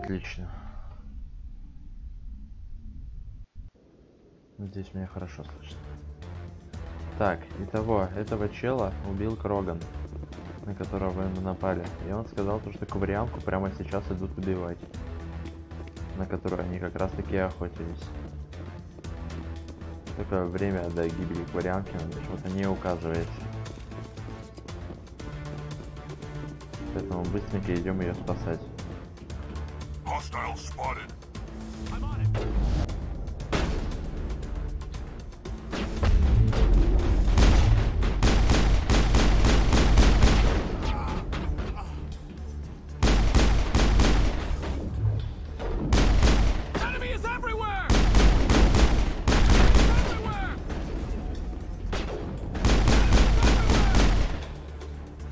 Отлично. Здесь меня хорошо слышно. Так, итого, этого чела убил Кроган, на которого вы напали. И он сказал, то, что ковырянку прямо сейчас идут убивать. На которую они как раз таки охотились. Только время до гибели ковырянки что-то не указывается. Поэтому быстренько идем ее спасать.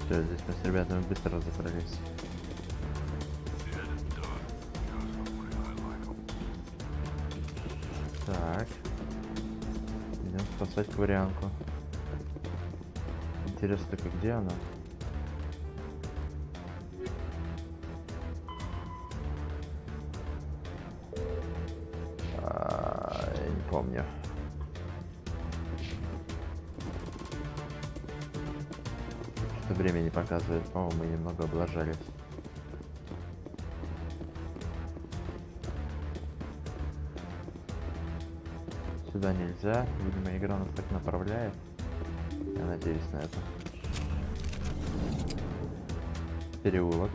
Все, здесь мы с ребятами быстро разобрались. Так. Идем спасать ковырянку. Интересно, только где она? Я не помню. Что время не показывает, по-моему, мы немного облажались. Сюда нельзя, видимо, игра нас так направляет. Я надеюсь на это. Переулок.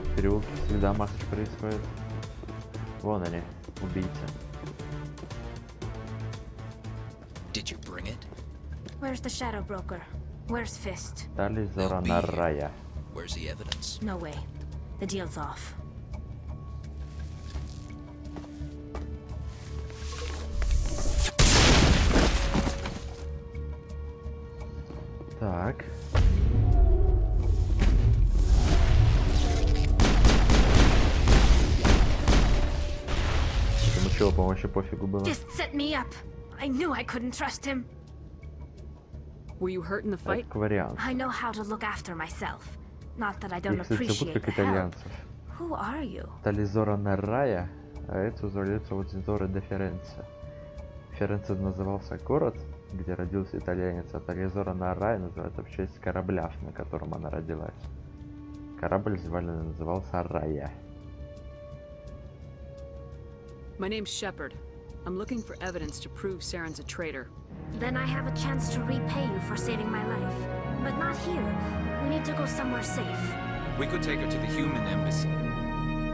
В переулке всегда маски происходит. Вон они, убийцы. Did you bring it? Where's the shadow broker? Where's Fist? Тализора Нарая. Where's the evidence? No way. The deal's off. Так. Этому челу, по-моему, вообще пофигу было. Fist set me up. I knew I couldn't trust him. Were you hurt in the fight? Как вариант. I know how to look after myself. Not that I don't Их, кстати, зовут appreciate как the help. итальянцев. Who are you? Тализора Нарая, а это зовется Аудиторе де Ференце. Ференце назывался город, где родился итальянец, а Тализора Нарая называется в честь корабля, на котором она родилась. Корабль назывался Рая. My name's Shepard. I'm looking for evidence to prove Saren's a traitor. Then I have a chance to repay you for saving my life. But not here. We need to go somewhere safe. We could take her to the human embassy.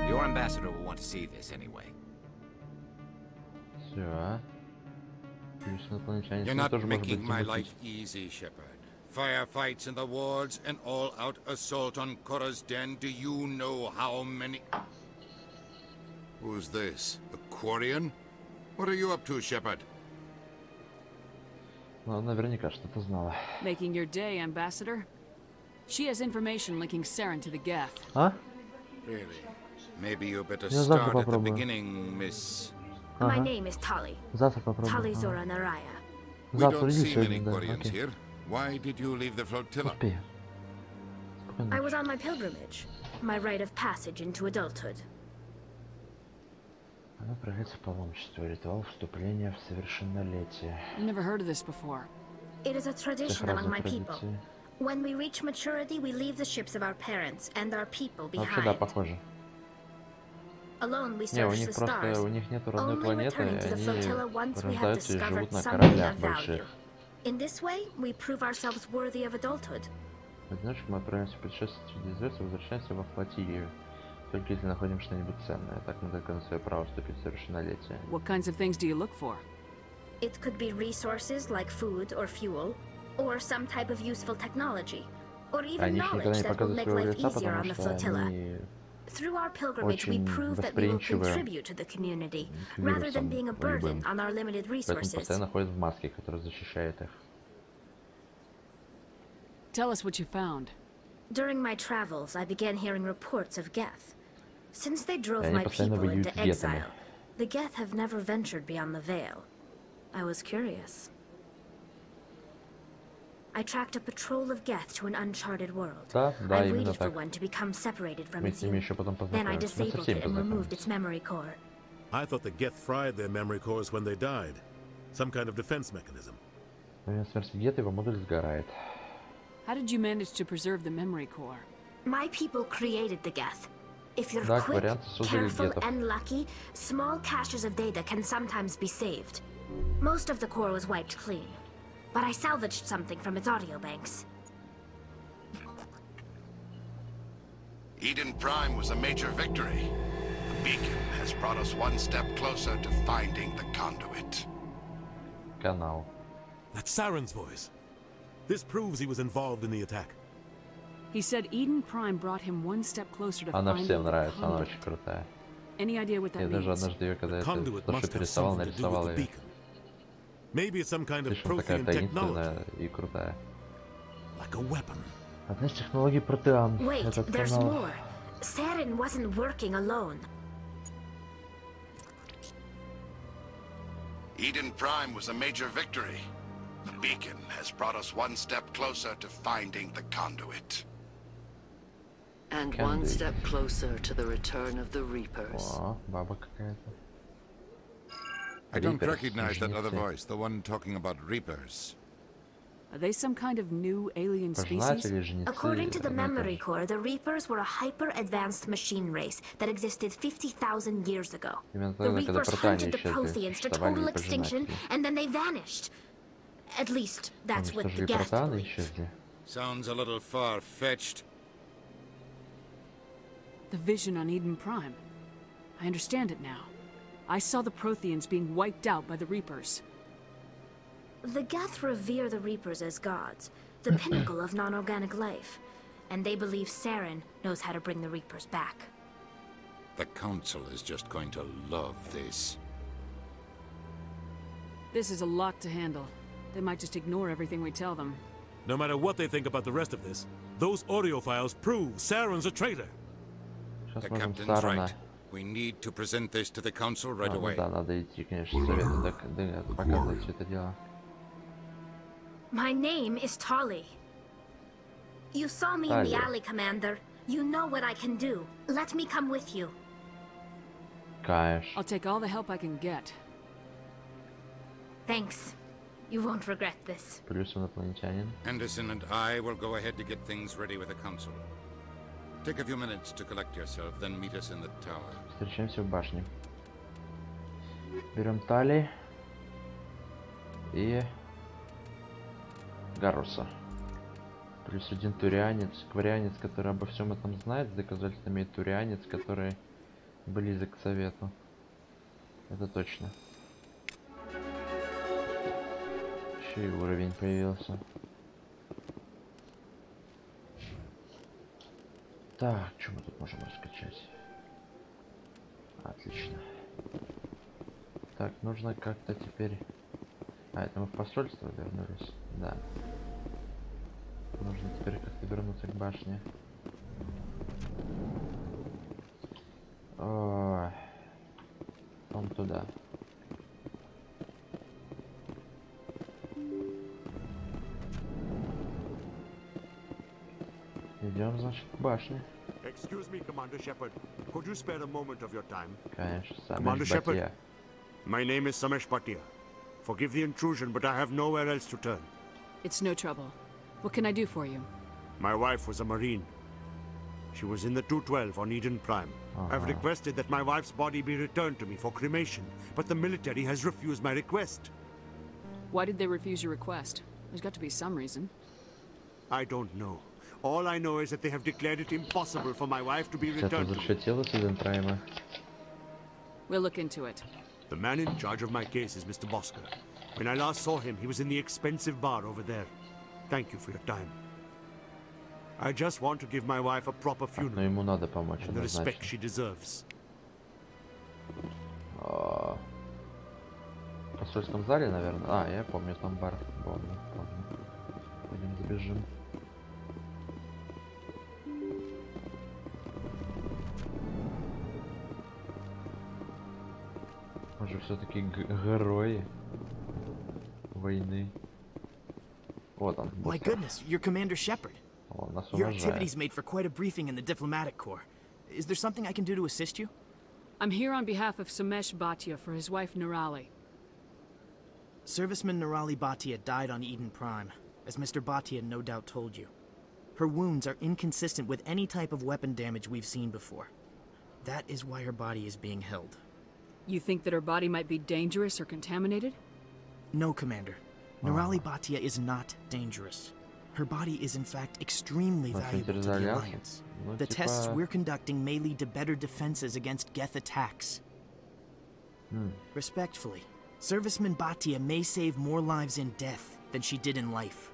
Your ambassador will want to see this anyway. Все. You're not making my life easy, Shepard. Firefights in the wards, an all-out assault on Korra's den. Do you know how many... Who's this? A Quarian? What are you up to, Shepard? Ну, наверняка что-то знала. Making your day, Ambassador? She has information linking Saren to the Geth. А? Really? Maybe you better Я завтра start at the попробую. beginning, Miss... My name is Tali. Завтра попробую. Тализора Нарая. We Завтра don't иди see many сегодня, да. Quarians Окей. here. Why did you leave the flotilla? Успею. I was on my pilgrimage. My rite of passage into adulthood. Она проявляется паломничество, ритуал вступления в совершеннолетие. I've never heard of this before. It is a tradition among my people. Традиции. When we reach maturity, we leave the ships of our parents and our people Вообще, да, behind. похоже. Alone we Не, у search них the просто, stars, у них нету родной only планеты, и returning to the они flotilla once we have рождаются и discovered живут на something кораблях of value. больших. In this way, we prove ourselves worthy of adulthood. Знаешь, мы отправимся в путешествие среди звезд и возвращаемся во флотилию. Только если находим что-нибудь ценное, так мы доказываем свое право вступить в совершеннолетие. What kinds of things do you look for? It could be resources like food or fuel, or some type of useful technology, or even Они еще никогда knowledge не that will показывают make своего life лица, easier потому on the что flotilla. они Through our pilgrimage, we очень prove that we will восприимчивы contribute to the community, к rather than вирусам being a любым. burden on our limited Поэтому resources. постоянно ходят в маске, которая защищает их. Tell us what you found. During my travels, I began hearing reports of Geth. Since they drove Они my постоянно people воюют into с гетами. exile, the Geth have never ventured beyond the Veil. I was curious. I tracked a patrol of Geth to an uncharted world. Да, да, I именно waited for так. one to become separated from Мы its с ними unit. еще потом Then I познакомились. Мы со disabled всеми it and removed its познакомились. memory core. I thought the Geth fried their memory cores when they died. Some kind of defense mechanism. Во время смерти Гет его модуль сгорает. How did you manage to preserve the memory core? My people created the Geth. If you're Да, quick, варианты создали careful, гетов. and lucky, small caches of data can sometimes be saved. Most of the core was wiped clean, but I salvaged something from its audio banks. Eden Prime was a major victory. The beacon has brought us one step closer to finding the conduit. Канал. That's Saren's voice. This proves he was involved in the attack. He said Eden Prime brought him one step closer to Она finding всем the нравится, она conduit. очень крутая. Any idea what Я that даже means? однажды ее, когда The это conduit то, что must have пересовал, something to do нарисовал with the ее. beacon. Maybe it's some kind of Слишком такая Prothean technology, таинственная и крутая. like a weapon. Одна из технологий Протеан. Wait, Этот there's канал. more. Saren wasn't working alone. Eden Prime was a major victory. The beacon has brought us one step closer to finding the conduit. And Can one do. step closer to the return of the Reapers. О, баба какая-то. I don't Reapers, recognize that other жнецы. voice, the one talking about Reapers. Are they some kind of new alien species? Пожинатели, жнецы. According to the одно и то memory же. core, the Reapers were a hyper-advanced machine race that existed 50,000 years ago. Именно The тогда, когда Reapers Протане hunted the исчезли, Protheans to существовали total и extinction, пожинатели. and then they vanished. At least, that's what the Уничтожили Geth Протаны, believe. исчезли. Sounds a little far-fetched. The vision on Eden Prime. I understand it now. I saw the Protheans being wiped out by the Reapers. The Geth revere the Reapers as gods, the pinnacle of non-organic life. And they believe Saren knows how to bring the Reapers back. The Council is just going to love this. This is a lot to handle. They might just ignore everything we tell them. No matter what they think about the rest of this, those audio files prove Saren's a traitor. Сейчас The можем captain's Сарана. right. We need to present this to the Council right А, ну away. да, надо идти, конечно, совету, да, показывать все это дело. My name is Tali. You saw me in the Talia. alley, Commander. You know what I can do. Let me come with you. Конечно. I'll take all the help I can get. Thanks. You won't regret this. Плюс инопланетянин. Anderson and I will go ahead to get things ready with the Council. Take a few minutes to collect yourself, then meet us in the tower. Встречаемся в башне. Берем Тали и Гаруса. Плюс один турианец, кварианец, который обо всем этом знает, с доказательствами, и турианец, который близок к совету. Это точно. Еще и уровень появился. Так, что мы тут можем раскачать? Отлично. Так, нужно как-то теперь... А, это мы в посольство вернулись? Да. Нужно теперь как-то вернуться к башне. Ой. Вон туда. Идем, значит, к башне. Excuse me, Commander Shepard. Could you spare a moment of your time? Конечно, Commander Самеш Shepard. Батья. My name is Samesh Patia. Forgive the intrusion, but I have nowhere else to turn. It's no trouble. What can I do for you? My wife was a Marine. She was in the 212 on Eden Prime. I've requested that my wife's body be returned to me for cremation, but the military has refused my request. Why did they refuse your request? There's got to be some reason. I don't know. All I know is that they have declared it impossible for my wife to be Сейчас returned to me. разрешит тело с Иден Прайма. We'll look into it. The man in charge of my case is Mr. Bosker. When I last saw him, he was in the expensive bar over there. Thank you for your time. I just want to give my wife a proper Но funeral ему надо помочь, and the respect однозначно. she deserves. В посольском зале, наверное. А, я помню, там бар. Помню. Пойдем забежим. Мы же все-таки герои войны. Вот он, My бустер. goodness, you're Commander Shepard. Он нас Your уважает. activities made for quite a briefing in the diplomatic corps. Is there something I can do to assist you? I'm here on behalf of Samesh Bhatia for his wife Nirali. Serviceman Nirali Bhatia died on Eden Prime, as Mr. Bhatia no doubt told you. Her wounds are inconsistent with any type of weapon damage we've seen before. That is why her body is being held. You think that her body might be dangerous or contaminated? No, Commander. Nirali Bhatia is not dangerous. Her body is in fact extremely valuable to the Alliance. The tests we're conducting may lead to better defenses against Geth attacks. Respectfully, Serviceman Bhatia may save more lives in death than she did in life.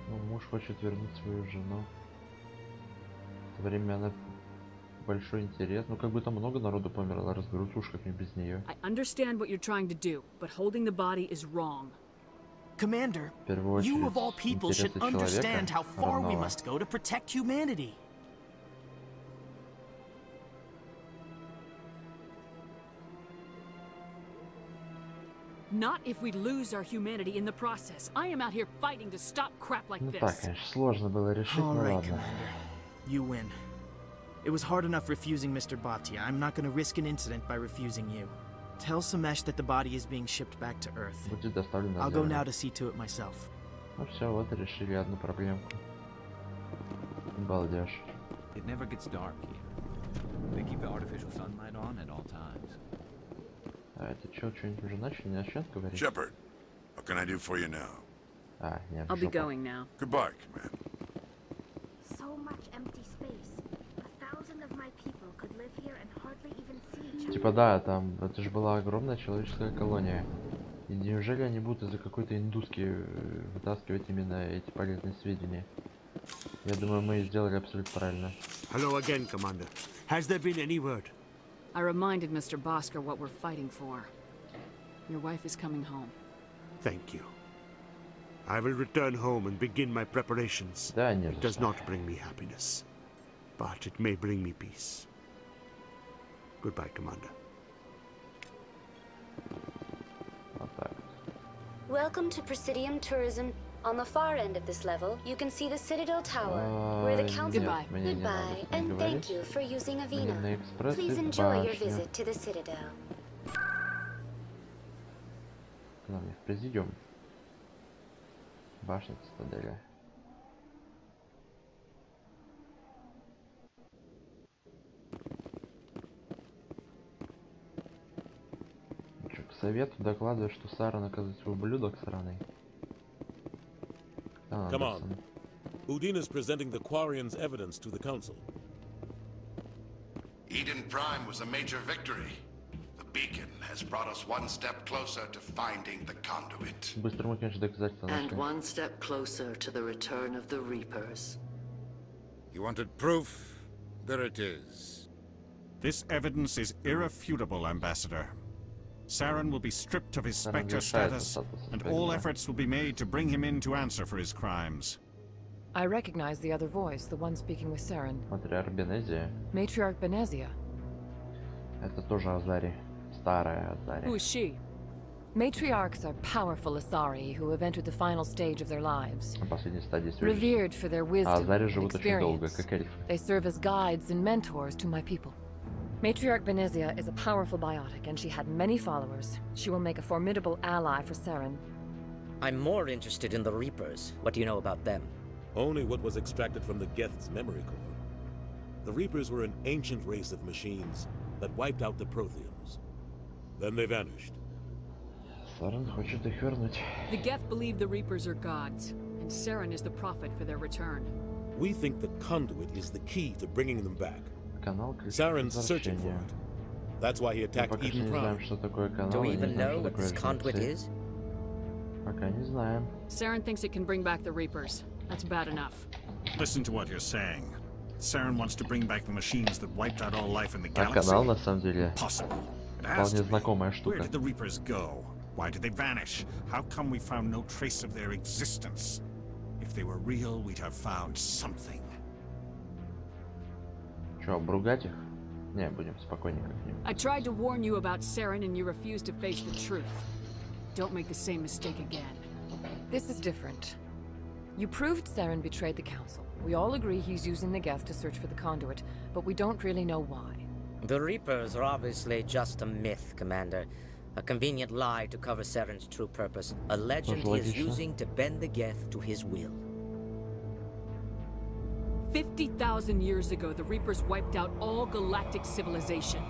Ну, муж хочет вернуть свою жену. В то время она большой интерес. Ну, как бы там много народу померло, разберутся уж как не без нее. I understand what you're trying to do, but holding the body is wrong. Commander, you of all people should understand how far we must go to protect humanity. Not if we lose our humanity in the process. I am out here fighting to stop crap like Ну this. так, конечно, сложно было решить, All но right, ладно. Commander. You win. It was hard enough refusing Mr. Bhatia. I'm not going to risk an incident by refusing you. Tell Samesh that the body is being shipped back to Earth. Будет доставлен на I'll go Землю. now to see to it myself. Ну все, вот и решили одну проблемку. Балдеж. It never gets dark here. They keep the artificial sunlight on at all times. А это что, что-нибудь уже начали? Не начнет говорить? Shepard, what can I do for you now? А, нет, I'll be going now. Goodbye, Commander. So much empty space. 1,000 of my people could live here and hardly even see each other. Типа да, там, это же была огромная человеческая колония. И неужели они будут из-за какой-то индуски вытаскивать именно эти полезные сведения? Я думаю, мы сделали абсолютно правильно. Hello again, Commander. Has there been any word? I reminded Mr. Bosker what we're fighting for. Your wife is coming home. Thank you. I will return home and begin my preparations. Да, не It does not bring me happiness, but it may bring me peace. Goodbye, Commander. Вот так. Welcome to Presidium Tourism. On the far end of this level, you can see the Citadel Tower, where the council... Goodbye. Goodbye, and thank you for using Avina. Мне на экспресс Please из enjoy your башни. visit to the Citadel. Куда мне? В президиум. Башня цитадели. Что, к совету докладываю, что Саран оказывается ублюдок сраный. Come on. Udine is presenting the Quarians' evidence to the Council. Eden Prime was a major victory. The beacon has brought us one step closer to finding the conduit. Быстро мы, конечно, доказательства And нашли. one step closer to the return of the Reapers. You wanted proof? There it is. This evidence is irrefutable, Ambassador. Saren will be stripped of his Spectre status, and all efforts will be made to bring him in to answer for his crimes. I recognize the other voice, the one speaking with Saren. Матриарх Бенезия. Matriarch Benezia. Это тоже Азари. Старая Азари. Who is she? Matriarchs are powerful Asari who have entered the final stage of their lives. На последней стадии своей жизни. Revered for their А wisdom Азари and живут очень долго, experience. как эльфы. They serve as guides and mentors to my people. Matriarch Benezia is a powerful biotic, and she had many followers. She will make a formidable ally for Saren. I'm more interested in the Reapers. What do you know about them? Only what was extracted from the Geth's memory core. The Reapers were an ancient race of machines that wiped out the Protheans. Then they vanished. Саран хочет их вернуть. The Geth believe the Reapers are gods, and Saren is the prophet for their return. We think the conduit is the key to bringing them back. Канал ключ Saren's searching for возвращения. it. That's why he Мы attacked пока что Eden не знаем, Prime. что такое канал, Do we и не even знаем, know что what такое this conduit жнецы. is? Пока не знаем. Saren thinks it can bring back the Reapers. That's bad enough. Listen to what you're saying. Saren wants to bring back the machines that wiped out all life in the А galaxy. канал, на самом деле, Possible. It has вполне to be. знакомая Where штука. did the Reapers go? Why did they vanish? How come we found no trace of their existence? If they were real, we'd have found something. Что, обругать их? Не, будем спокойненько к ним. I tried to warn you about Saren and you refused to face the truth. Don't make the same mistake again. This is different. You proved Saren betrayed the Council. We all agree he's using the Geth to search for the conduit, but we don't really know why. The Reapers are obviously just a myth, Commander. A convenient lie to cover Saren's true purpose. A legend he is using to bend the Geth to his will. 50,000 years ago, the Reapers wiped out all galactic civilization.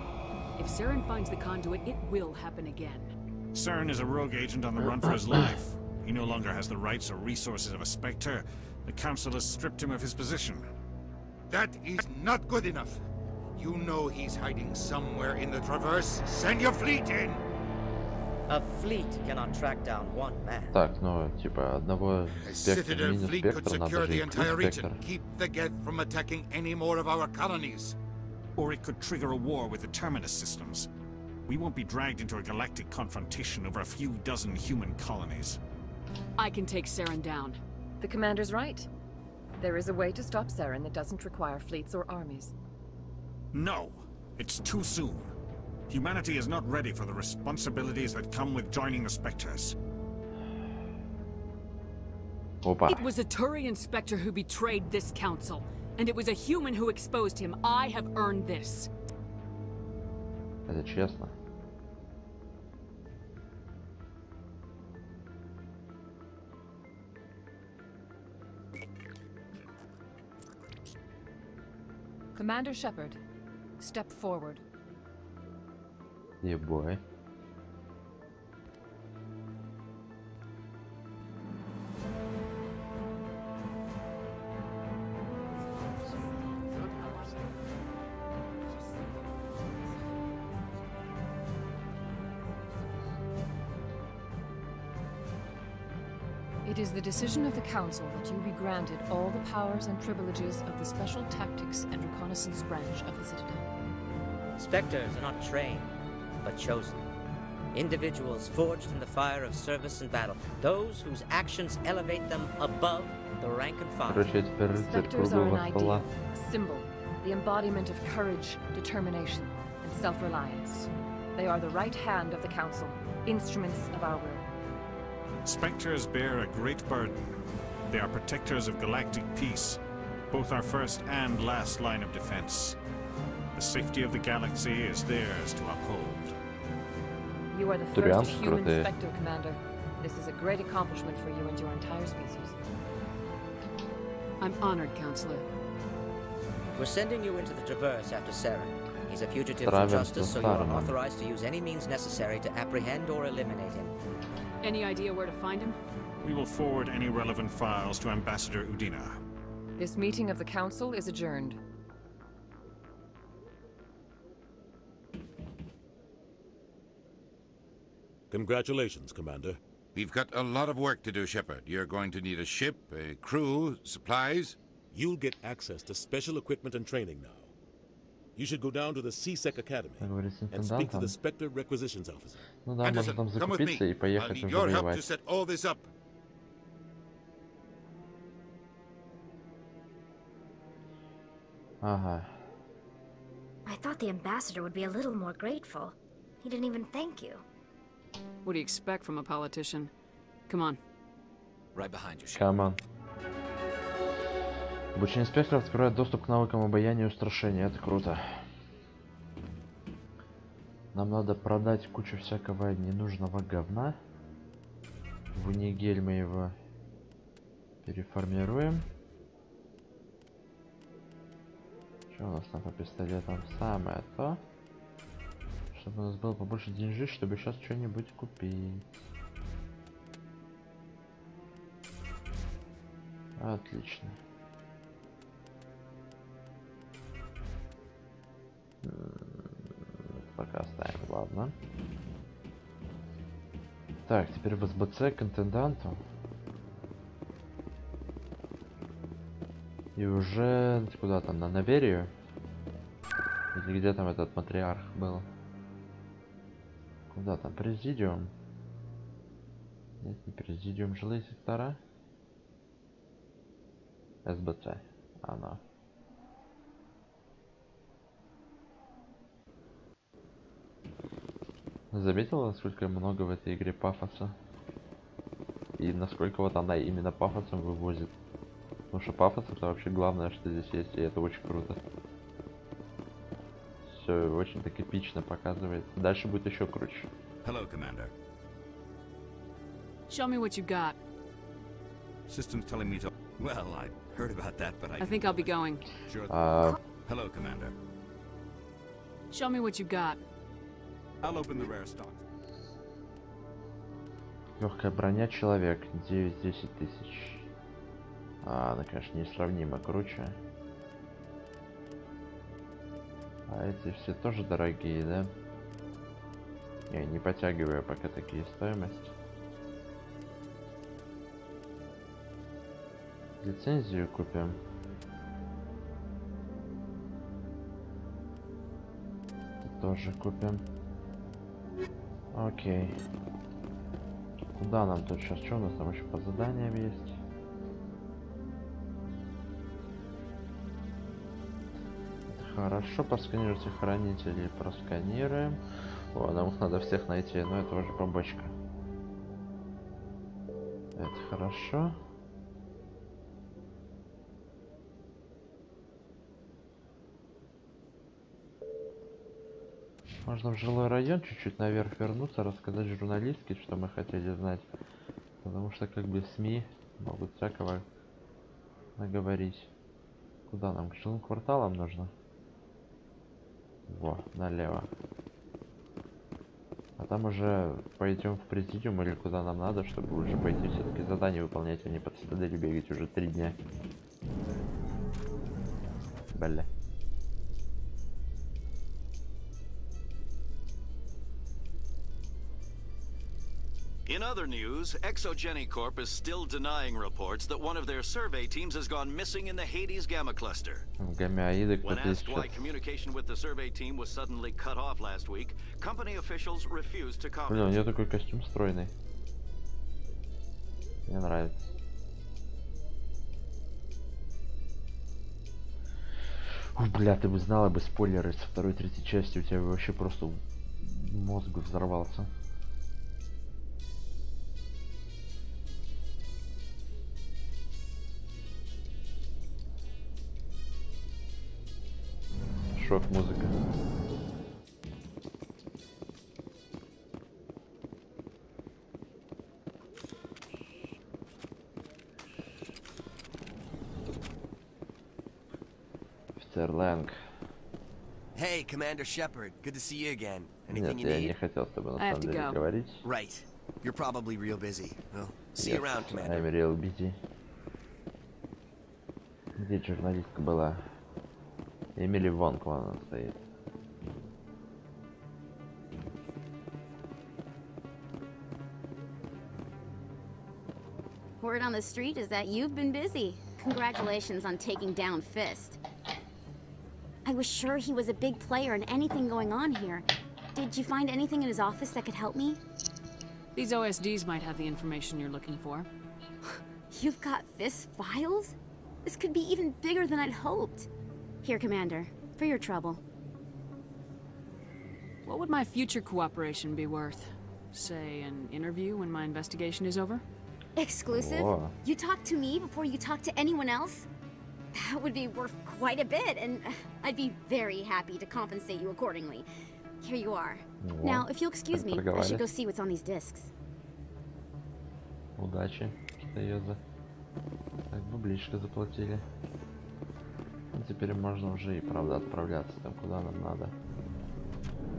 If Saren finds the conduit, it will happen again. Saren is a rogue agent on the run for his life. He no longer has the rights or resources of a Spectre. The Council has stripped him of his position. That is not good enough. You know he's hiding somewhere in the Traverse. Send your fleet in! A fleet cannot track down one man. Так, ну, типа, одного спектра, мини-спектра, надо же include спектр. Keep the Geth from attacking any more of our colonies. Or it could trigger a war with the Terminus systems. We won't be dragged into a galactic confrontation over a few dozen human colonies. I can take Saren down. The Commander's right. There is a way to stop Saren that doesn't require fleets or armies. No! It's too soon. Humanity is not ready for the responsibilities that come with joining the Spectres. Opa. It was a Turian Spectre who betrayed this council, and it was a human who exposed him. I have earned this. Это честно. Commander Shepard, step forward. Yeah, boy. It is the decision of the Council that you be granted all the powers and privileges of the Special Tactics and Reconnaissance branch of the Citadel. Spectres are not trained, but chosen. Individuals forged in the fire of service and battle. Those whose actions elevate them above the rank and file. Spectres are an ideal, a symbol, the embodiment of courage, determination, and self-reliance. They are the right hand of the Council, instruments of our will. Spectres bear a great burden. They are protectors of galactic peace, both our first and last line of defense. The safety of the galaxy is theirs to uphold. You are the first human Spectre, Commander. This is a great accomplishment for you and your entire species. I'm honored, Counselor. We're sending you into the Traverse after Saren. He's a fugitive from justice, so you are authorized to use any means necessary to apprehend or eliminate him. Any idea where to find him? We will forward any relevant files to Ambassador Udina. This meeting of the Council is adjourned. Congratulations, Commander. We've got a lot of work to do, Shepard. You're going to need a ship, a crew, supplies. You'll get access to special equipment and training now. You should go down to the CSEC Academy and speak to the Spectre Requisitions Officer. Ну да, можно там закупиться и поехать уже воевать. Ага. I thought the ambassador would be a little more grateful. He didn't even thank you. What do you expect from a politician? Come on. Right behind you, Come on. Обучение спектра открывает доступ к навыкам обаяния и устрашения. Это круто. Нам надо продать кучу всякого ненужного говна. В Унигель мы его переформируем. Что у нас там по пистолетам? Самое то. Чтобы у нас было побольше деньжи, чтобы сейчас что-нибудь купить. Отлично. Пока оставим, ладно. Так, теперь в СБЦ к интенданту. И уже куда там, на Наверию? Или где там этот матриарх был? Куда там? Президиум? Нет, не президиум, жилые сектора. СБЦ. Оно. Заметила, насколько много в этой игре пафоса? И насколько вот она именно пафосом вывозит. Потому что пафос это вообще главное, что здесь есть, и это очень круто. Все очень так эпично показывает. Дальше будет еще круче. Hello, Commander. Show me what you got. System's telling me to... Well, I heard about that, but I think I'll be going. Sure. Hello, Commander. Show me what you got. I'll open the rare stocks. Легкая броня человек 9-10 тысяч. Она, конечно, несравнимо круче. А эти все тоже дорогие, да? Я не потягиваю пока такие стоимости. Лицензию купим. Это тоже купим. Окей. Куда нам тут сейчас? Что у нас там еще по заданиям есть? Это хорошо. Просканируйте хранителей. Просканируем. О, нам их надо всех найти, но это уже побочка. Это хорошо. Можно в жилой район чуть-чуть наверх вернуться, рассказать журналистке, что мы хотели знать. Потому что как бы СМИ могут всякого наговорить. Куда нам? К жилым кварталам нужно? Во, налево. А там уже пойдем в президиум или куда нам надо, чтобы уже пойти все-таки задание выполнять, а не по цитадели бегать уже 3 дня. Бля. In other news, Exogeny Corp is still denying reports that one of their survey teams has gone missing in the Hades Gamma Cluster. When asked why communication with the survey team was suddenly cut off last week, company officials refused to comment. Блин, у нее такой костюм стройный. Мне нравится. Ух, бля, ты бы знала бы спойлеры со второй и третьей части, у тебя бы вообще просто мозг взорвался. Шок музыка. Офицер Лэнг. Hey, Commander Shepard. Good to see you again. Anything Нет, you я need? не хотел с тобой на самом деле говорить. Right. You're probably real busy. Well, see you around, Commander. I'm real busy. Где журналистка была? Эмили Вонг, вон она стоит. Word on the street is that you've been busy. Congratulations on taking down Fist. I was sure he was a big player in anything going on here. Did you find anything in his office that could help me? These OSDs might have the information you're looking for. You've got Fist's files? This could be even bigger than I'd hoped. Here, Commander, for your trouble. What would my future cooperation be worth? Say, an interview when my investigation is over? Exclusive? Whoa. You talk to me before you talk to anyone else? That would be worth quite a bit, and I'd be very happy to compensate you accordingly. Here you are. Whoa. Now, if you'll excuse me, I should go see what's on these discs. Удачи, что ее за... Так, баблишко заплатили. И теперь можно уже и правда отправляться там, куда нам надо.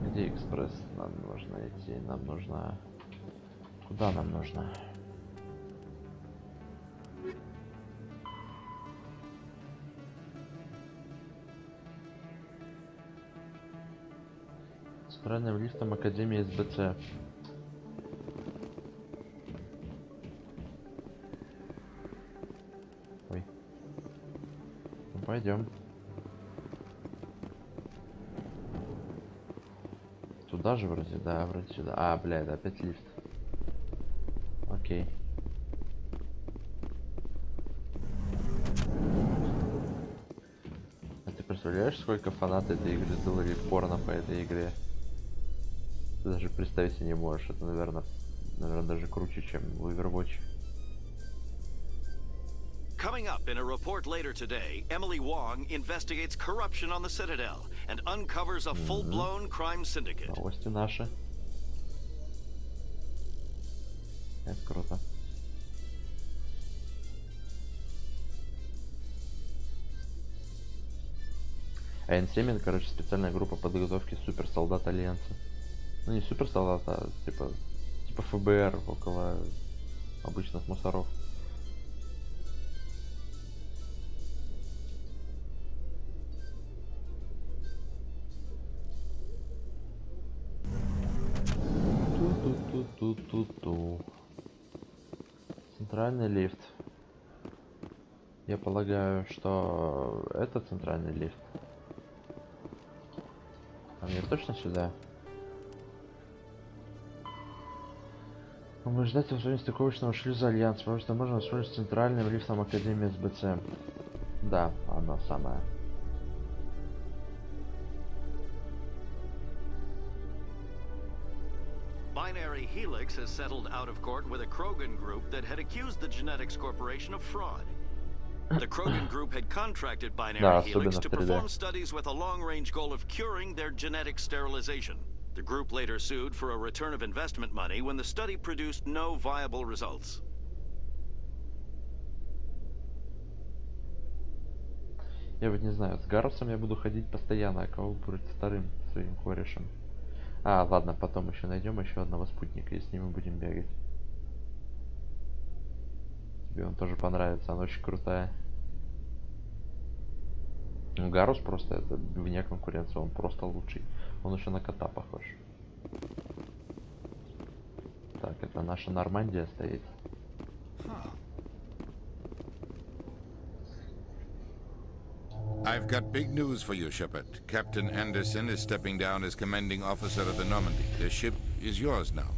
Где экспресс нам нужно идти? Нам нужно... Куда нам нужно? Центральным лифтом Академии СБЦ. Ой. Ну, пойдем. Туда же вроде, да, вроде сюда. А, бля, это опять лифт. Окей. А ты представляешь, сколько фанаты этой игры сделали порно по этой игре? Ты даже представить себе не можешь. Это, наверное, даже круче, чем в Overwatch. Coming up in a report later today, Emily Wong investigates corruption on the Citadel and uncovers a full-blown crime syndicate. Новости наши. Это круто. N7, короче, специальная группа подготовки суперсолдат Альянса. Ну не суперсолдат, а типа ФБР около обычных мусоров. Ту-ту-ту-ту-ту. Центральный лифт. Я полагаю, что это центральный лифт. А мне точно сюда? Мы ждать устроения стыковочного шлюза Альянс, потому что можно воспользоваться центральным лифтом Академии СБЦ. Да, она самая. Binary Helix has settled out of court with a Krogan group that had accused the Genetics Corporation of fraud. The Krogan group had contracted Binary Helix to perform studies with a long-range goal of curing their genetic sterilization. The group later sued for a return of investment money when the study produced no viable results. Я вот не знаю, с Гарусом я буду ходить постоянно, а кого выбрать вторым своим корешем. А, ладно, потом еще найдем еще одного спутника, и с ним мы будем бегать. Тебе он тоже понравится, она очень крутая. Ну, Гарус просто это вне конкуренции, он просто лучший. Он еще на кота похож. Так, это наша Нормандия стоит. I've got big news for you, Shepard. Captain Anderson is stepping down as commanding officer of the Normandy. The ship is yours now.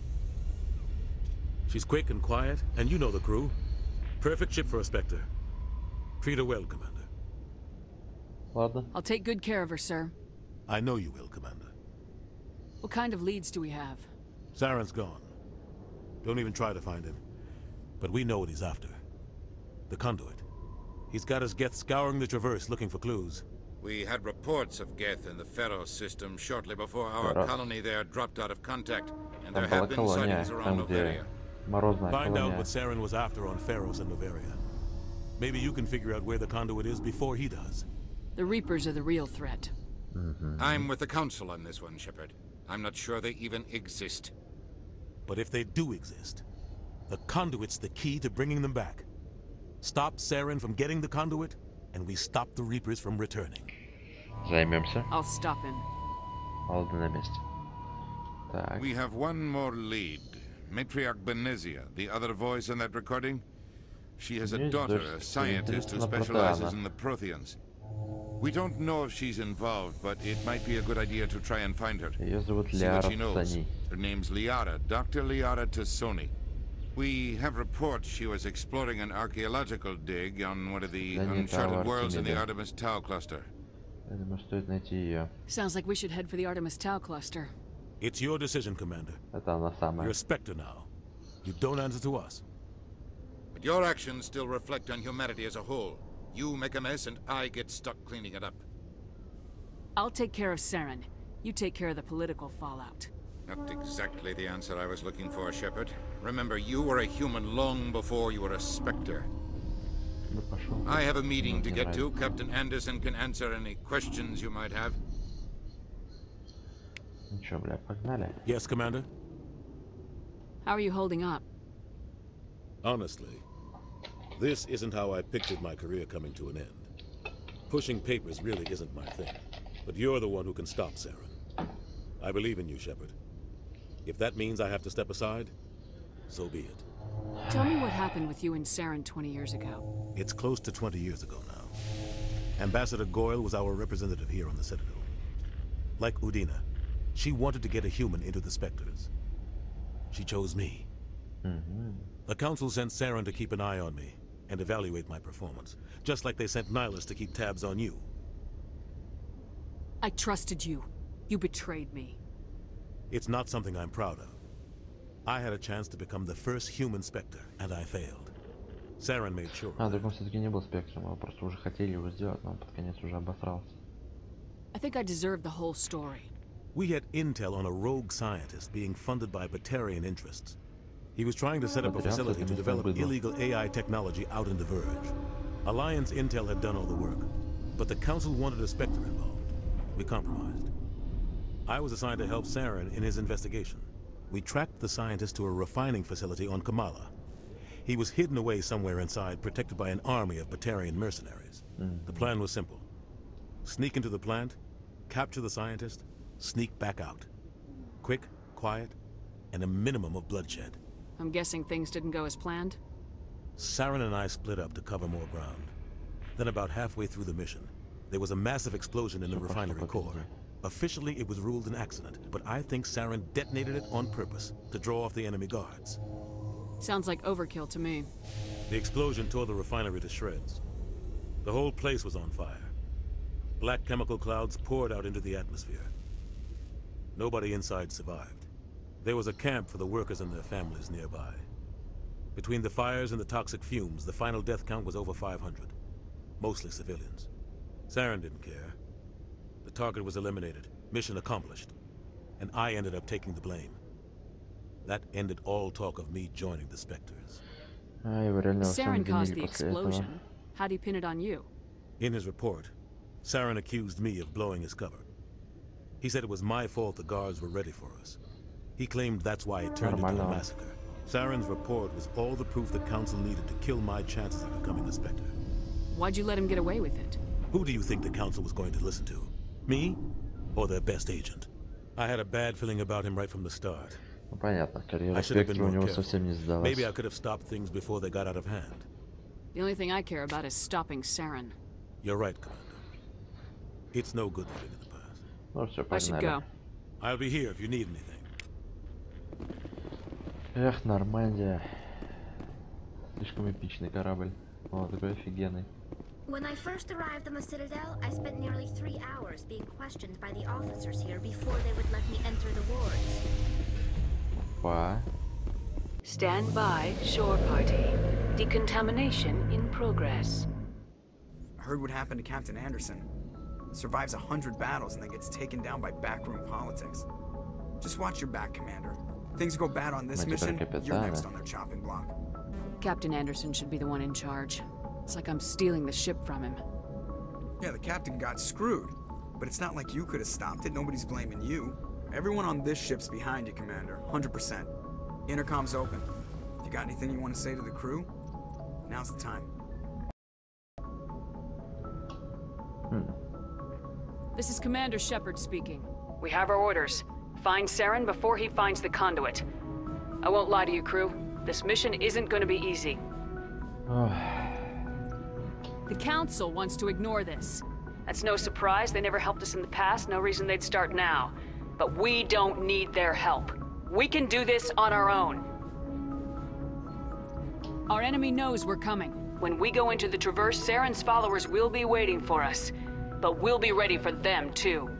She's quick and quiet, and you know the crew. Perfect ship for a Spectre. Treat her well, Commander. Ладно. I'll take good care of her, sir. I know you will, Commander. What kind of leads do we have? Saren's gone. Don't even try to find him. But we know what he's after. The conduit. He's got his Geth scouring the Traverse looking for clues. We had reports of Geth in the Pharaoh system shortly before our colony there dropped out of contact, and there have been sightings around Noveria. Find out what Saren was after on Pharaohs and Noveria. Maybe you can figure out where the conduit is before he does. The Reapers are the real threat. I'm with the Council on this one, Shepard. I'm not sure they even exist. But if they do exist, the conduit's the key to bringing them back. Stop Saren from getting the conduit, and we stop the Reapers from returning. Займемся. I'll stop him. Ладно, на месте. Так. We have one more lead. Matriarch Benezia, the other voice in that recording. She has a daughter, a scientist who specializes in the Protheans. We don't know if she's involved, but it might be a good idea to try and find her. Ее зовут See what she Liara knows. Tsani. Her name's Liara, Dr. Liara Tassoni. We have reports she was exploring an archaeological dig on one of the uncharted worlds in the Artemis Tau cluster. Я думаю, стоит найти ее. Sounds like we should head for the Artemis Tau cluster. It's your decision, Commander. Это она самая. You're a Spectre now. You don't answer to us. But your actions still reflect on humanity as a whole. You make a mess and I get stuck cleaning it up. I'll take care of Saren. You take care of the political fallout. Not exactly the answer I was looking for, Shepard. Remember, you were a human long before you were a Spectre. I have a meeting to get to. Captain Anderson can answer any questions you might have. Ничего, бля, погнали. Yes, Commander? How are you holding up? Honestly, this isn't how I pictured my career coming to an end. Pushing papers really isn't my thing. But you're the one who can stop Saren. I believe in you, Shepard. If that means I have to step aside, so be it. Tell me what happened with you and Saren 20 years ago. It's close to 20 years ago now. Ambassador Goyle was our representative here on the Citadel. Like Udina, she wanted to get a human into the Spectres. She chose me. The Council sent Saren to keep an eye on me and evaluate my performance, just like they sent Nihilus to keep tabs on you. I trusted you. You betrayed me. It's not something I'm proud of. I had a chance to become the first human Spectre, and I failed. Saren made sure. Так он все-таки не был спектром, а просто уже хотели его сделать, но он под конец уже обосрался. I think I deserve the whole story. We had intel on a rogue scientist being funded by Batarian interests. He was trying to set up a facility to develop illegal AI technology out in the Verge. Alliance intel had done all the work, but the Council wanted a Spectre involved. We compromised. I was assigned to help Saren in his investigation. We tracked the scientist to a refining facility on Kamala. He was hidden away somewhere inside, protected by an army of Batarian mercenaries. The plan was simple. Sneak into the plant, capture the scientist, sneak back out. Quick, quiet, and a minimum of bloodshed. I'm guessing things didn't go as planned? Saren and I split up to cover more ground. Then about halfway through the mission, there was a massive explosion in the refinery core. Officially, it was ruled an accident, but I think Saren detonated it on purpose to draw off the enemy guards. Sounds like overkill to me. The explosion tore the refinery to shreds. The whole place was on fire. Black chemical clouds poured out into the atmosphere. Nobody inside survived. There was a camp for the workers and their families nearby. Between the fires and the toxic fumes, the final death count was over 500. Mostly civilians. Saren didn't care. The target was eliminated, mission accomplished. And I ended up taking the blame. That ended all talk of me joining the Spectres. Saren caused the explosion. How'd he pin it on you? In his report, Saren accused me of blowing his cover. He said it was my fault the guards were ready for us. He claimed that's why it turned into a massacre. Saren's report was all the proof the Council needed to kill my chances of becoming a Spectre. Why'd you let him get away with it? Who do you think the Council was going to listen to? Me? Or their best agent? I had a bad feeling about him right from the start. Понятно, карьера Спектра у него совсем не сдалась. Maybe I could have stopped things before they got out of hand. The only thing I care about is stopping Saren. You're right, Commander. It's no good living in the past. Ну все, I should go. I'll be here if you need anything. Эх, Нормандия. Слишком эпичный корабль. О, такой офигенный. When I first arrived on the Citadel, I spent nearly 3 hours being questioned by the officers here before they would let me enter the wards. Опа. Stand by, shore party. Decontamination in progress. I heard what happened to Captain Anderson. Survives 100 battles and then gets taken down by backroom politics. Just watch your back, Commander. Things go bad on this mission, you're next on their chopping block. Captain Anderson should be the one in charge. It's like I'm stealing the ship from him. Yeah, the captain got screwed. But it's not like you could have stopped it. Nobody's blaming you. Everyone on this ship's behind you, Commander. 100%. Intercom's open. If you got anything you want to say to the crew, now's the time. This is Commander Shepard speaking. We have our orders. Find Saren before he finds the conduit. I won't lie to you, crew. This mission isn't going to be easy. The Council wants to ignore this. That's no surprise. They never helped us in the past. No reason they'd start now. But we don't need their help. We can do this on our own. Our enemy knows we're coming. When we go into the Traverse, Saren's followers will be waiting for us. But we'll be ready for them, too.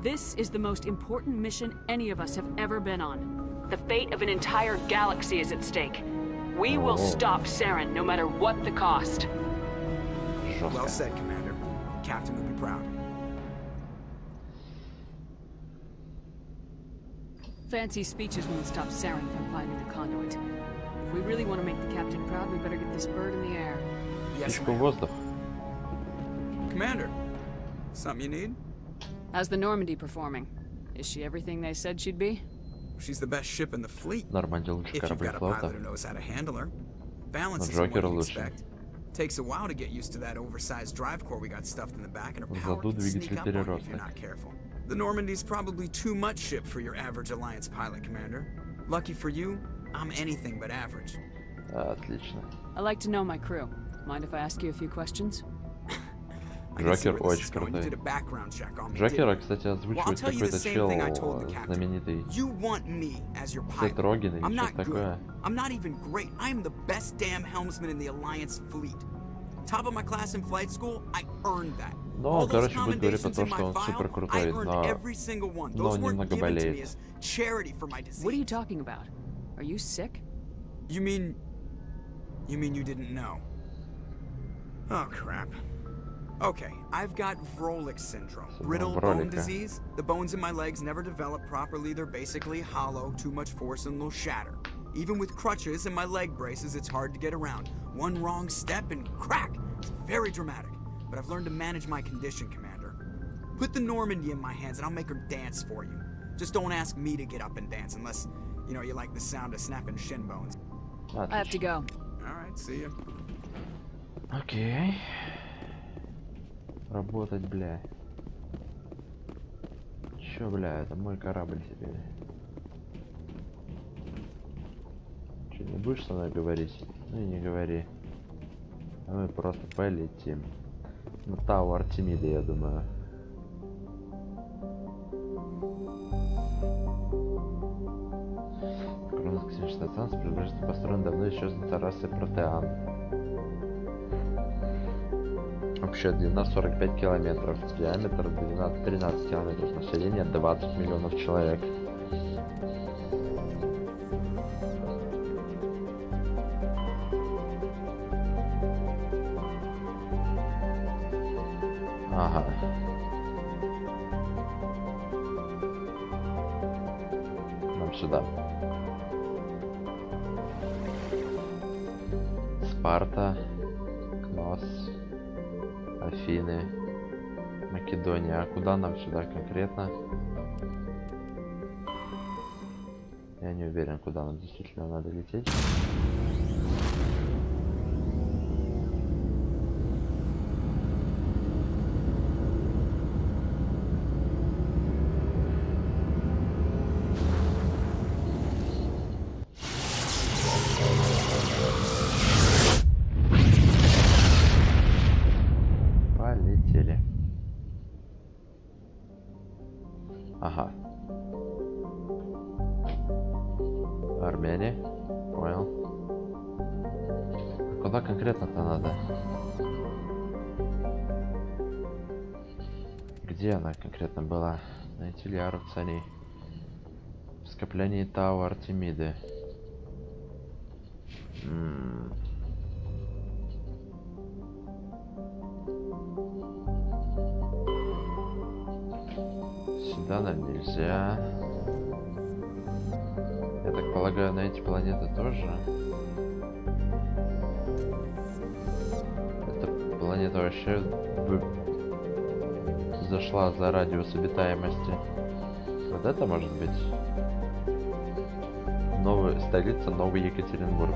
This is the most important mission any of us have ever been on. The fate of an entire galaxy is at stake. We will stop Saren, no matter what the cost. Well said, Commander. Captain will be proud. Fancy speeches won't stop Saren from finding the conduit. If we really want to make the captain proud, we better get this bird in the air. Yes, Commander. Something you need? How's the Normandy performing? Is she everything they said she'd be? She's the best ship in the fleet. Нормандия лучший корабль If you've got a флота. pilot who knows how to handle her. Balance is what you expect. Takes a while to get used to that oversized drive core we got stuffed in the back, and her power can sneak up on you if you're not careful. The Normandy's probably too much ship for your average Alliance pilot, Commander. Lucky for you, I'm anything but average. Отлично. I like to know my crew. Mind if I ask you a few questions? Джокер очень крутой. Джокера, кстати, озвучивает какой-то чел знаменитый. Сет Роген или что-то такое. I'm not even great. I am the best damn helmsman in the Alliance fleet. Top of my class in flight school, I earned that. Ну, он, короче, будет говорить про то, что он супер крутой, но он немного болеет. What are you talking about? Are you sick? You mean you didn't know? Oh, crap. Okay, I've got Vrolik syndrome. Brittle bone disease. The bones in my legs never develop properly. They're basically hollow. Too much force and they'll shatter. Even with crutches and my leg braces, it's hard to get around. One wrong step and crack! It's very dramatic. But I've learned to manage my condition, Commander. Put the Normandy in my hands and I'll make her dance for you. Just don't ask me to get up and dance unless, you know, you like the sound of snapping shin bones. I have to go. Alright, see ya. Окей. Работать, бля. Чё, бля, это мой корабль теперь. Чё, не будешь со мной говорить? Ну и не говори. А мы просто полетим. На Тау Артемиды, я думаю. Космическая станция предположительно построена давно исчезнутой расой протеан. Общая длина 45 километров, диаметр 13 километров, население 20 миллионов человек. Ага. Нам сюда. Спарта, Кнос, Афины, Македония. А куда нам сюда конкретно? Я не уверен, куда нам действительно надо лететь. Ага. Армения. Понял. Куда конкретно-то надо? Где она конкретно была? Найти Лиару Цани. В скоплении Тау Артемиды. Сюда нам нельзя. Я так полагаю, на эти планеты тоже. Эта планета вообще зашла за радиус обитаемости. Вот это может быть столица Новый Екатеринбург.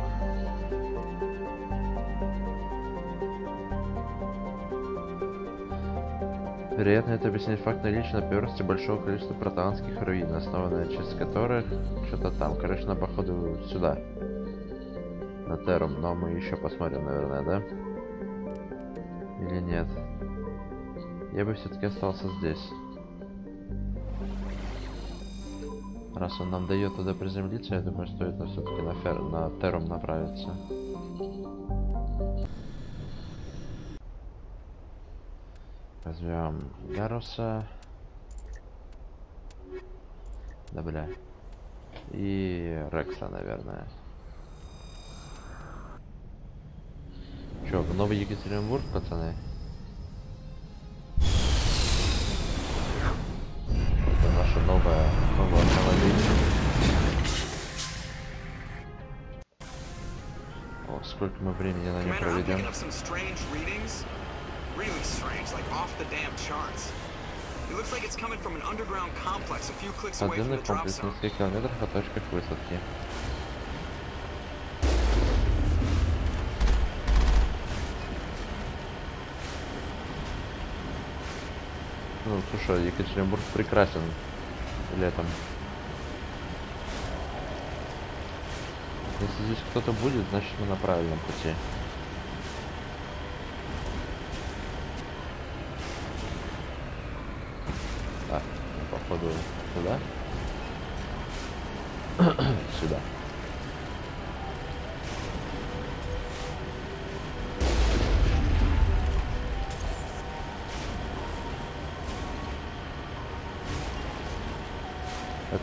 Вероятно, это объясняет факт наличия на поверхности большого количества протеанских руин, основанная часть которых что-то там. Короче, на походу сюда. На Террум, но мы еще посмотрим, наверное, да? Или нет? Я бы все-таки остался здесь. Раз он нам дает туда приземлиться, я думаю, стоит все-таки на Террум направиться. Возьмем Гаруса. Да, бля. И Рекса, наверное. Чё, в Новый Екатеринбург, пацаны? Это наша новая линия. О, сколько мы времени на нем проведем. Really strange, like off the damn charts. It looks like it's coming from an underground complex a few clicks away from the drop zone. Несколько километров от точки высадки. Ну, слушай, Екатеринбург прекрасен летом. Если здесь кто-то будет, значит мы на правильном пути. Походу сюда. Сюда.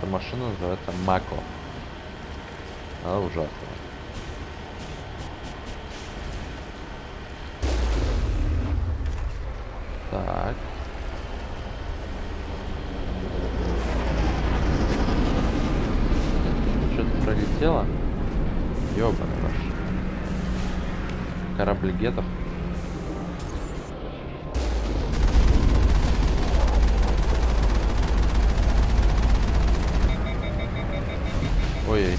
Эта машина называется Мако. Она ужасная. Так. Что-то пролетело. Ёбаный ваш. Корабль гетов. Ой-ой.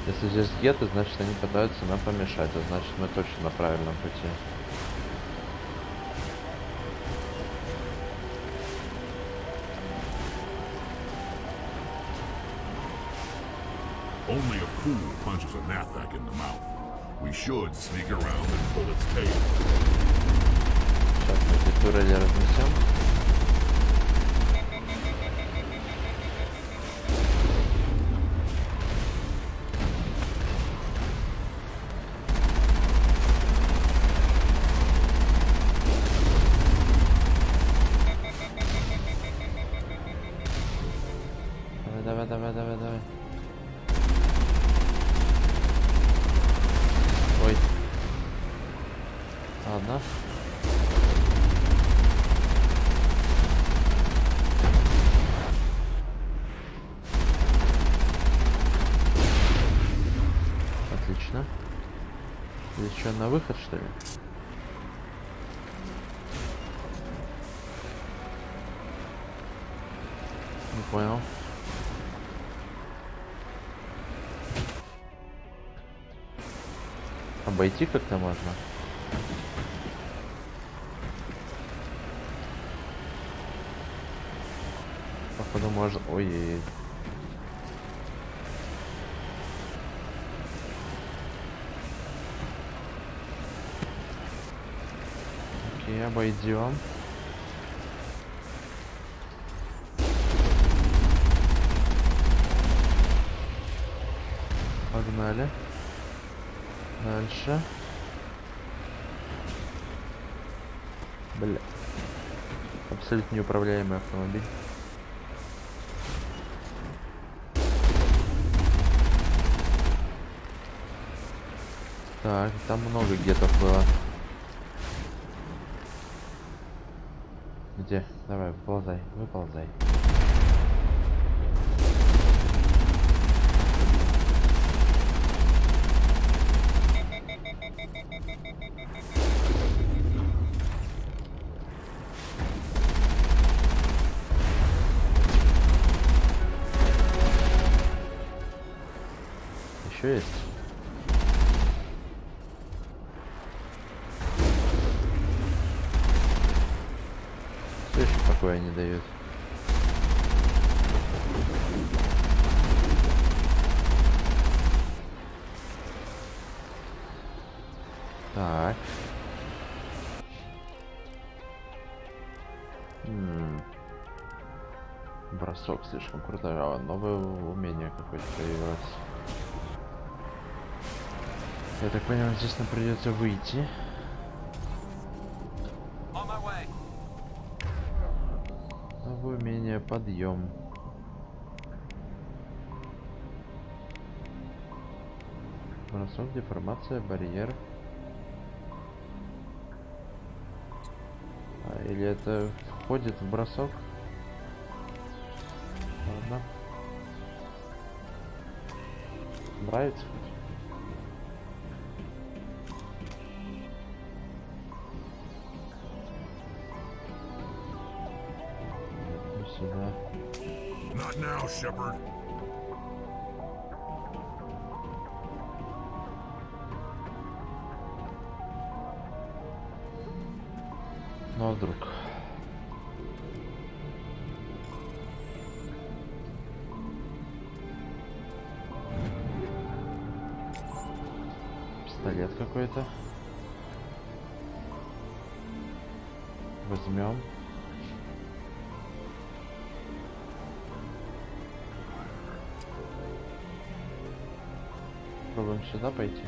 Если здесь геты, значит они пытаются нам помешать, а значит мы точно на правильном пути. Only a fool punches a Nathak in the mouth. We should sneak around and pull its tail. Сейчас мы эти турели разнесем. Давай. Ой. Ладно. Отлично. Здесь что, на выход, что ли? Не понял. Обойти как-то можно. Походу можно. Ой-ой-ой. Окей, обойдем. Погнали. Дальше. Бля. Абсолютно неуправляемый автомобиль. Так, там много гетов было. Где? Давай, выползай. Еще есть? Все еще покоя не дают. Так. Бросок слишком крутой, а новое умение какое-то появилось. Я так понимаю, здесь нам придется выйти. Новое умение подъем. Бросок, деформация, барьер. Или это входит в бросок? Ладно. Нравится? Сюда. Not now, Shepard. Ну а вдруг? Пистолет какой-то. Возьмем. Пробуем сюда пойти.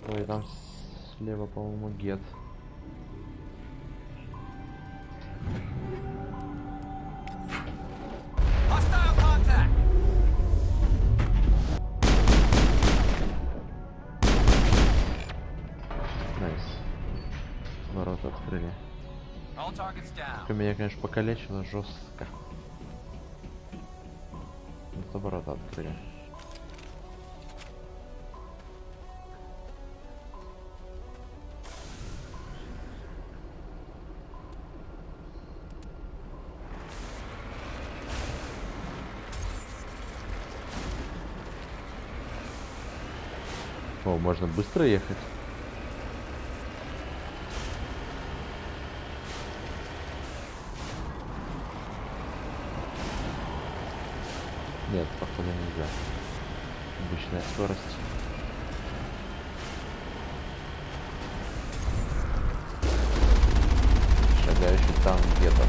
Ой, там слева, по-моему, гет. Ворота открыли. Только меня, конечно, покалечило жестко. Зато ворота открыли. О, можно быстро ехать. Нет, походу нельзя. Обычная скорость. Шагающий танк где-то.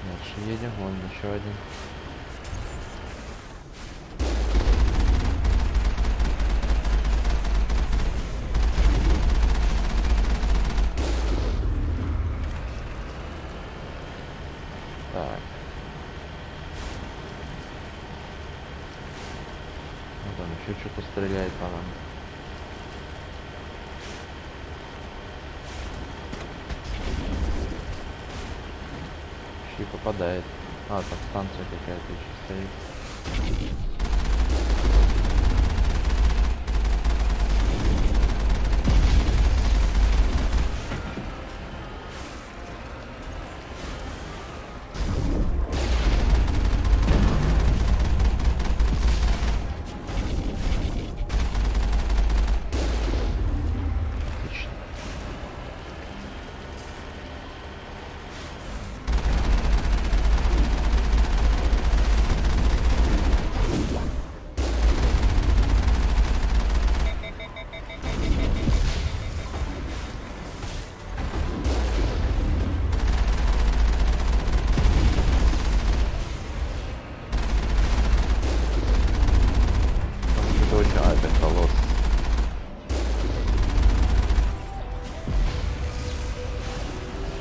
Дальше едем, вон еще один. Что-то стреляет по нам. Еще и попадает. А, там станция какая-то еще стоит.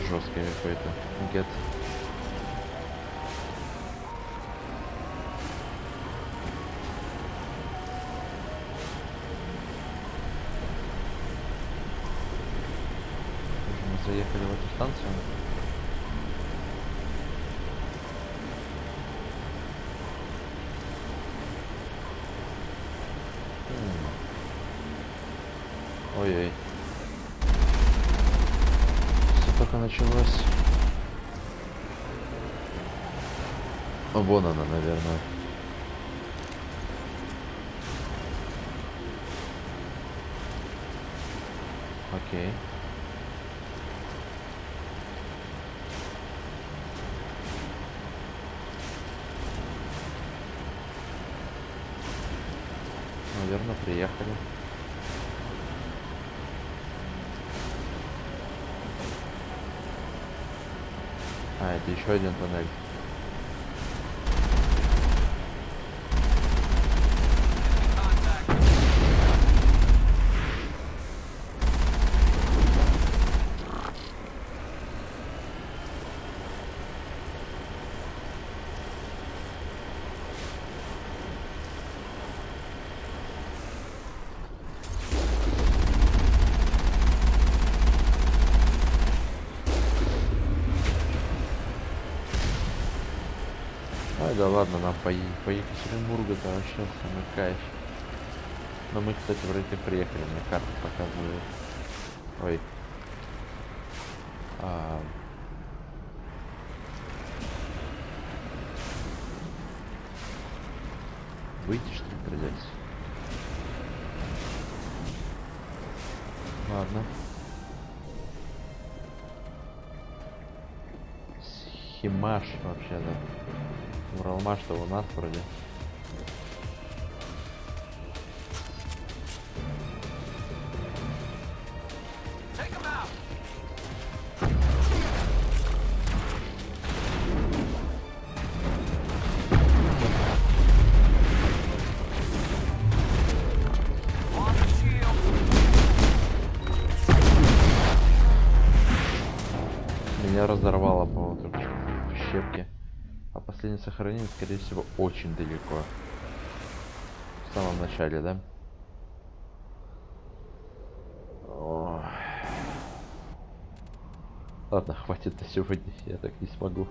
Жесткий какой-то гет. Мы заехали в эту станцию. Ой-ой. Все только началось. О, вон она, наверное. Окей. Наверное, приехали. А, это еще один тоннель. Ай, да ладно, нам по Екатеринбургу-то вообще самый кайф. Но мы, кстати, вроде как приехали, мне карта показывает. Ой. выйти, что ли, придется? Ладно. Химаш вообще-то. Уралмаш-то у нас вроде. Меня разорвало по вот в щепки. А последнее сохранение, скорее всего, очень далеко. В самом начале, да? Ой. Ладно, хватит на сегодня. Я так не смогу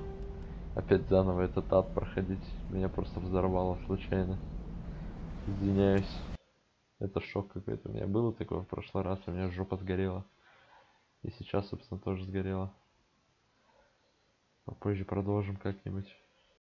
опять заново этот ад проходить. Меня просто взорвало случайно. Извиняюсь. Это шок какой-то. У меня было такое в прошлый раз. У меня жопа сгорела. И сейчас, собственно, тоже сгорела. Попозже продолжим как-нибудь.